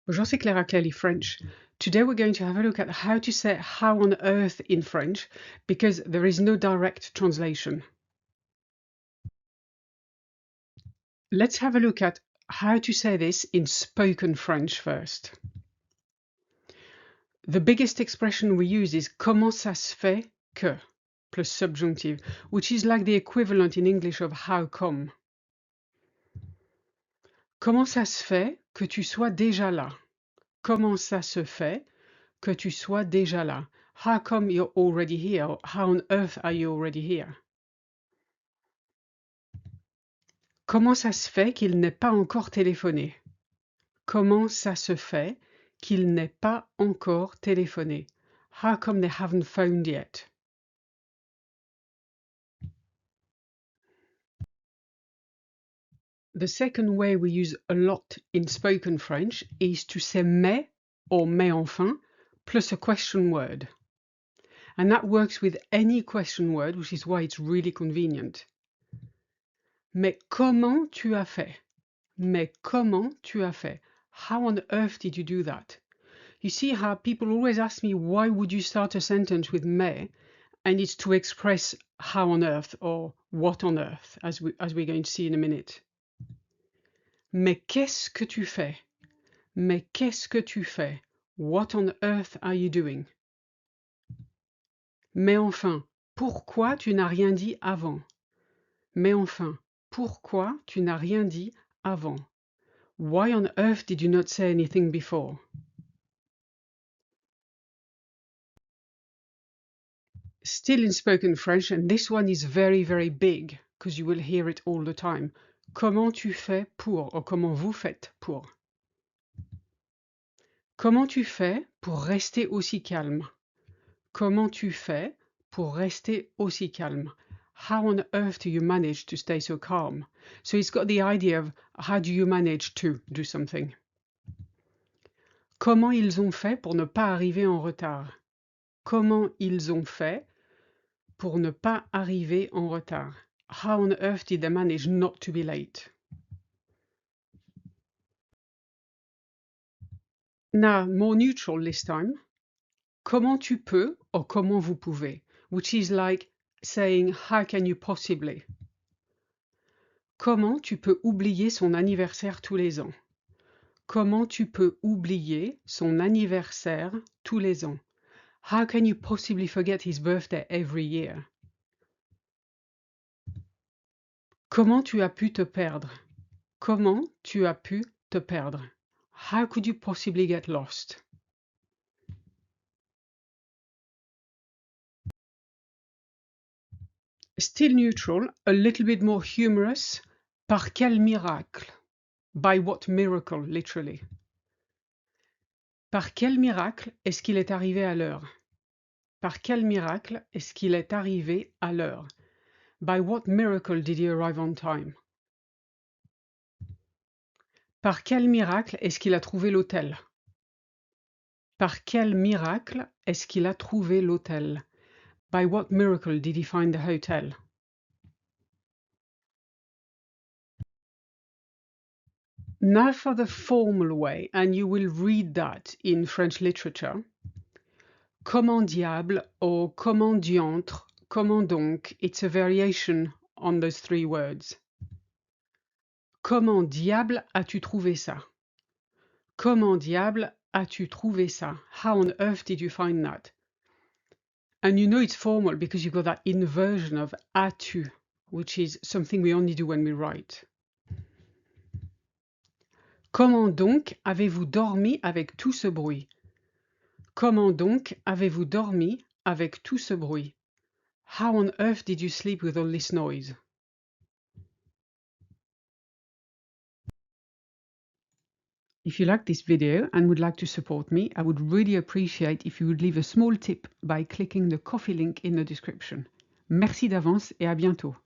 Bonjour, c'est Clara Clearly French. Today we're going to have a look at how to say how on earth in French because there is no direct translation. Let's have a look at how to say this in spoken French first. The biggest expression we use is comment ça se fait que plus subjunctive, which is like the equivalent in English of how come. Comment ça se fait que tu sois déjà là? Comment ça se fait que tu sois déjà là? How come you're already here? How on earth are you already here? Comment ça se fait qu'il n'ait pas encore téléphoné? Comment ça se fait qu'il n'ait pas encore téléphoné? How come they haven't phoned yet? The second way we use a lot in spoken French is to say mais or mais enfin plus a question word. And that works with any question word, which is why it's really convenient. Mais comment tu as fait? Mais comment tu as fait? How on earth did you do that? You see how people always ask me, why would you start a sentence with mais? And it's to express how on earth or what on earth, as we're going to see in a minute. Mais qu'est-ce que tu fais? Mais qu'est-ce que tu fais? What on earth are you doing? Mais enfin, pourquoi tu n'as rien dit avant? Mais enfin, pourquoi tu n'as rien dit avant? Why on earth did you not say anything before? Still in spoken French, and this one is very, very big, because you will hear it all the time. Comment tu fais pour, or comment vous faites pour? Comment tu fais pour rester aussi calme? Comment tu fais pour rester aussi calme? How on earth do you manage to stay so calm? So it's got the idea of how do you manage to do something? Comment ils ont fait pour ne pas arriver en retard? Comment ils ont fait pour ne pas arriver en retard? How on earth did they manage not to be late? Now, more neutral this time. Comment tu peux or comment vous pouvez, which is like saying how can you possibly? Comment tu peux oublier son anniversaire tous les ans? Comment tu peux oublier son anniversaire tous les ans? How can you possibly forget his birthday every year? Comment tu as pu te perdre? Comment tu as pu te perdre? How could you possibly get lost? Still neutral, a little bit more humorous. Par quel miracle? By what miracle, literally? Par quel miracle est-ce qu'il est arrivé à l'heure? Par quel miracle est-ce qu'il est arrivé à l'heure? By what miracle did he arrive on time? Par quel miracle est-ce qu'il a trouvé l'hôtel? Par quel miracle est-ce qu'il a trouvé l'hôtel? By what miracle did he find the hotel? Now for the formal way, and you will read that in French literature. Comment diable or comment diantre, comment donc, it's a variation on those three words. Comment diable as-tu trouvé ça? Comment diable as-tu trouvé ça? How on earth did you find that? And you know it's formal because you've got that inversion of as-tu, which is something we only do when we write. Comment donc avez-vous dormi avec tout ce bruit? Comment donc avez-vous dormi avec tout ce bruit? How on earth did you sleep with all this noise? If you like this video and would like to support me, I would really appreciate if you would leave a small tip by clicking the Ko-fi link in the description. Merci d'avance et à bientôt.